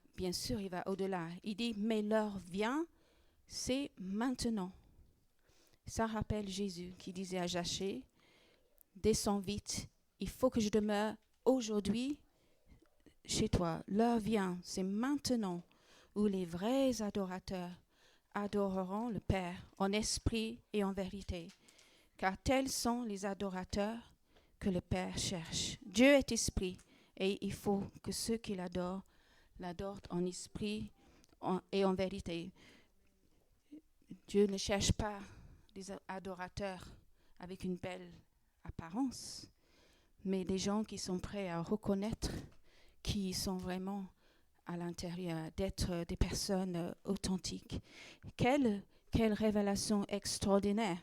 au-delà. Il dit, mais l'heure vient, c'est maintenant. Ça rappelle Jésus qui disait à Zachée, descends vite, il faut que je demeure aujourd'hui chez toi. L'heure vient, c'est maintenant où les vrais adorateurs adoreront le Père en esprit et en vérité, car tels sont les adorateurs que le Père cherche. Dieu est esprit et il faut que ceux qui l'adorent en esprit et en vérité. Dieu ne cherche pas des adorateurs avec une belle apparence, mais des gens qui sont prêts à reconnaître qui sont vraiment à l'intérieur, d'être des personnes authentiques. Quelle révélation extraordinaire!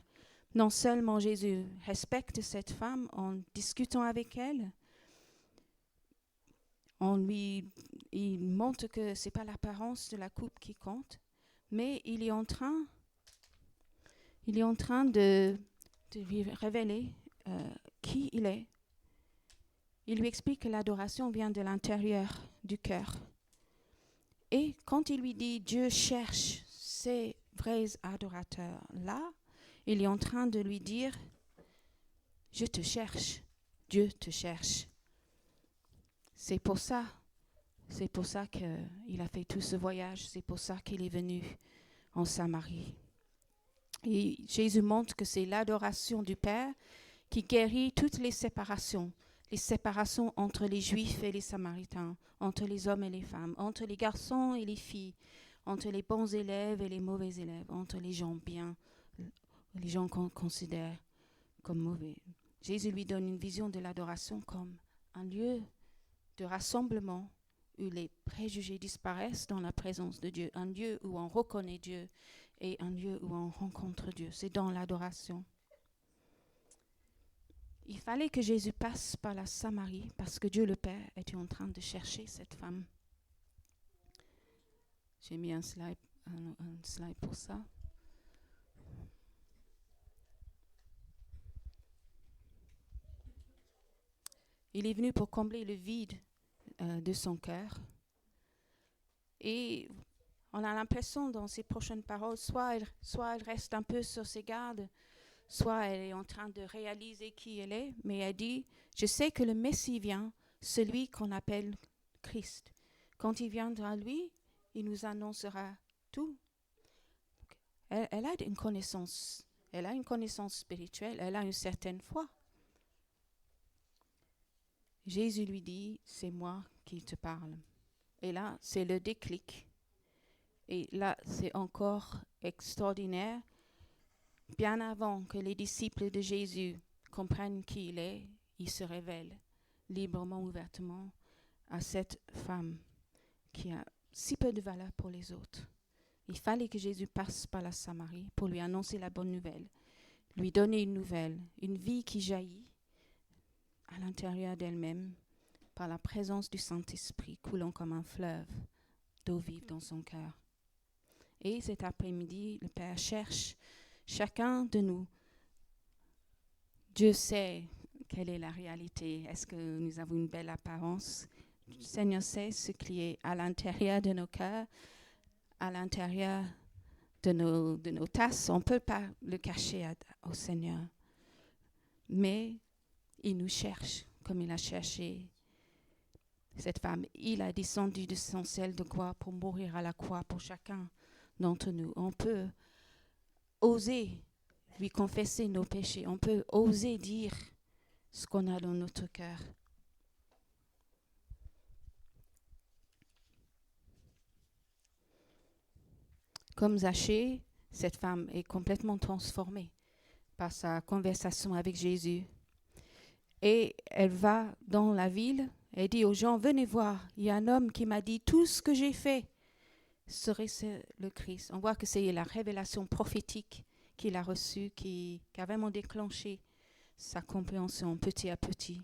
Non seulement Jésus respecte cette femme en discutant avec elle, il montre que ce n'est pas l'apparence de la coupe qui compte, mais il est en train de lui révéler qui il est. Il lui explique que l'adoration vient de l'intérieur du cœur. Et quand il lui dit Dieu cherche ces vrais adorateurs-là, il est en train de lui dire je te cherche, Dieu te cherche. C'est pour ça qu'il a fait tout ce voyage, c'est pour ça qu'il est venu en Samarie. Et Jésus montre que c'est l'adoration du Père qui guérit toutes les séparations entre les Juifs et les Samaritains, entre les hommes et les femmes, entre les garçons et les filles, entre les bons élèves et les mauvais élèves, entre les gens bien, les gens qu'on considère comme mauvais. Jésus lui donne une vision de l'adoration comme un lieu de rassemblement où les préjugés disparaissent dans la présence de Dieu, un lieu où on reconnaît Dieu et un lieu où on rencontre Dieu. C'est dans l'adoration. Il fallait que Jésus passe par la Samarie parce que Dieu le Père était en train de chercher cette femme. J'ai mis un slide pour ça. Il est venu pour combler le vide de son cœur. Et on a l'impression dans ses prochaines paroles, soit elle reste un peu sur ses gardes, soit elle est en train de réaliser qui elle est, mais elle dit, je sais que le Messie vient, celui qu'on appelle Christ. Quand il viendra lui, il nous annoncera tout. Elle a une connaissance spirituelle, elle a une certaine foi. Jésus lui dit, c'est moi qui te parle. Et là, c'est le déclic. Et là, c'est encore extraordinaire. Bien avant que les disciples de Jésus comprennent qui il est, il se révèle librement, ouvertement à cette femme qui a si peu de valeur pour les autres. Il fallait que Jésus passe par la Samarie pour lui annoncer la bonne nouvelle, lui donner une nouvelle, une vie qui jaillit à l'intérieur d'elle-même par la présence du Saint-Esprit coulant comme un fleuve d'eau vive dans son cœur. Et cet après-midi, le Père cherche chacun de nous. Dieu sait quelle est la réalité. Est-ce que nous avons une belle apparence? Le Seigneur sait ce qui est à l'intérieur de nos cœurs, à l'intérieur de nos tasses. On ne peut pas le cacher au Seigneur. Mais il nous cherche comme il a cherché cette femme. Il a descendu de son ciel de gloire pour mourir à la croix pour chacun d'entre nous. On peut oser lui confesser nos péchés. On peut oser dire ce qu'on a dans notre cœur. Comme Zachée, cette femme est complètement transformée par sa conversation avec Jésus. Et elle va dans la ville, elle dit aux gens, venez voir, il y a un homme qui m'a dit, tout ce que j'ai fait serait le Christ. On voit que c'est la révélation prophétique qu'il a reçue, qui a vraiment déclenché sa compréhension petit à petit.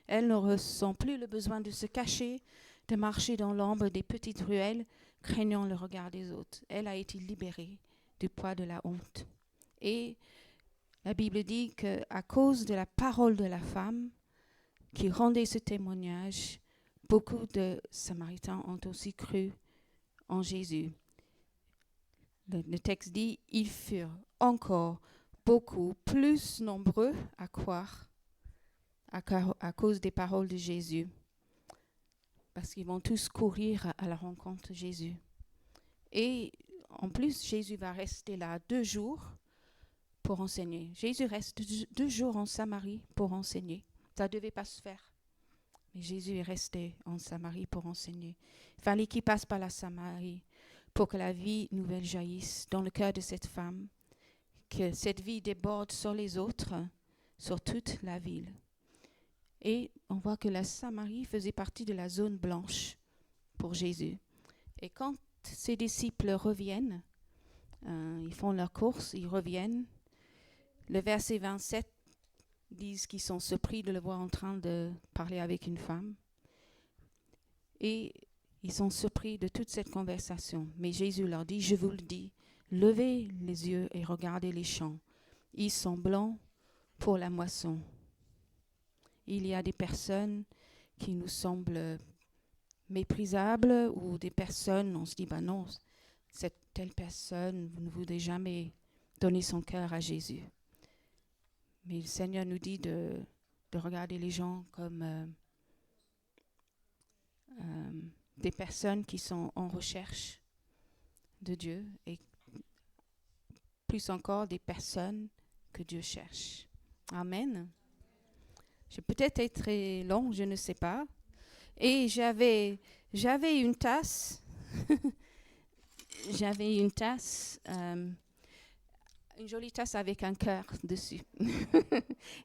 Elle ne ressent plus le besoin de se cacher, de marcher dans l'ombre des petites ruelles, craignant le regard des autres. Elle a été libérée du poids de la honte. Et La Bible dit qu'à cause de la parole de la femme qui rendait ce témoignage, beaucoup de Samaritains ont aussi cru en Jésus. Le texte dit, ils furent encore beaucoup plus nombreux à croire à cause des paroles de Jésus, parce qu'ils vont tous courir à la rencontre de Jésus. Et en plus, Jésus va rester là 2 jours pour enseigner. Jésus reste 2 jours en Samarie pour enseigner. Ça ne devait pas se faire. Mais Jésus est resté en Samarie pour enseigner. Il fallait qu'il passe par la Samarie pour que la vie nouvelle jaillisse dans le cœur de cette femme, que cette vie déborde sur les autres, sur toute la ville. Et on voit que la Samarie faisait partie de la zone blanche pour Jésus. Et quand ses disciples reviennent, ils font leur course, ils reviennent. Le verset 27 dit qu'ils sont surpris de le voir en train de parler avec une femme. Et ils sont surpris de toute cette conversation. Mais Jésus leur dit, je vous le dis, levez les yeux et regardez les champs. Ils sont blancs pour la moisson. Il y a des personnes qui nous semblent méprisables ou des personnes, on se dit, non, cette telle personne ne voudrait jamais donner son cœur à Jésus. Mais le Seigneur nous dit de regarder les gens comme des personnes qui sont en recherche de Dieu et plus encore des personnes que Dieu cherche. Amen. Je vais peut-être être très long, je ne sais pas. Et j'avais une tasse. J'avais une tasse, une jolie tasse avec un cœur dessus.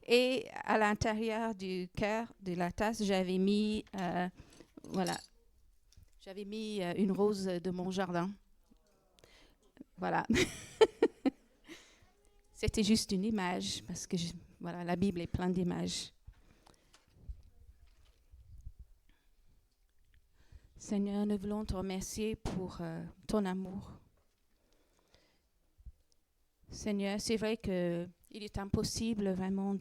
Et à l'intérieur du cœur de la tasse, j'avais mis, une rose de mon jardin. Voilà. C'était juste une image, parce que la Bible est pleine d'images. Seigneur, nous voulons te remercier pour ton amour. Seigneur, c'est vrai qu'il est impossible vraiment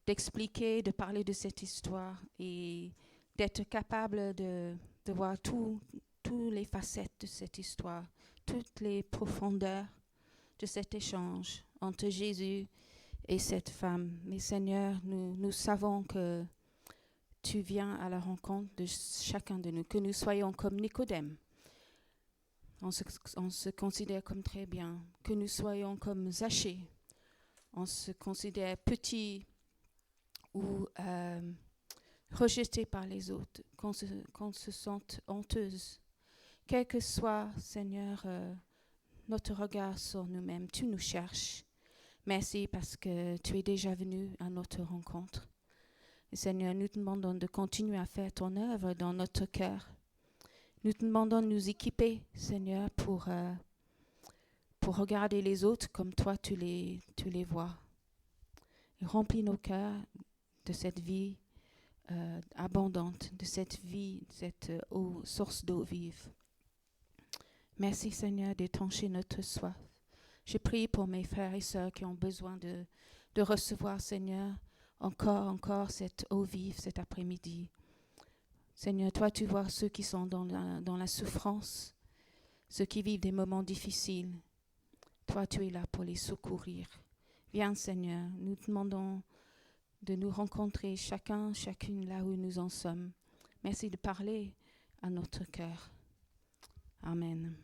d'expliquer, de parler de cette histoire et d'être capable de voir toutes les facettes de cette histoire, toutes les profondeurs de cet échange entre Jésus et cette femme. Mais Seigneur, nous savons que tu viens à la rencontre de chacun de nous, que nous soyons comme Nicodème. On se considère comme très bien, que nous soyons comme Zachée. On se considère petit ou rejeté par les autres, qu'on se sente honteuse. Quel que soit, Seigneur, notre regard sur nous-mêmes, tu nous cherches. Merci parce que tu es déjà venu à notre rencontre. Et Seigneur, nous te demandons de continuer à faire ton œuvre dans notre cœur. Nous te demandons de nous équiper, Seigneur, pour regarder les autres comme toi tu les vois. Et remplis nos cœurs de cette vie abondante, de cette vie, cette source d'eau vive. Merci, Seigneur, d'étancher notre soif. Je prie pour mes frères et sœurs qui ont besoin de recevoir, Seigneur, encore cette eau vive cet après-midi. Seigneur, toi, tu vois ceux qui sont dans la souffrance, ceux qui vivent des moments difficiles. Toi, tu es là pour les secourir. Viens, Seigneur, nous te demandons de nous rencontrer chacune là où nous en sommes. Merci de parler à notre cœur. Amen.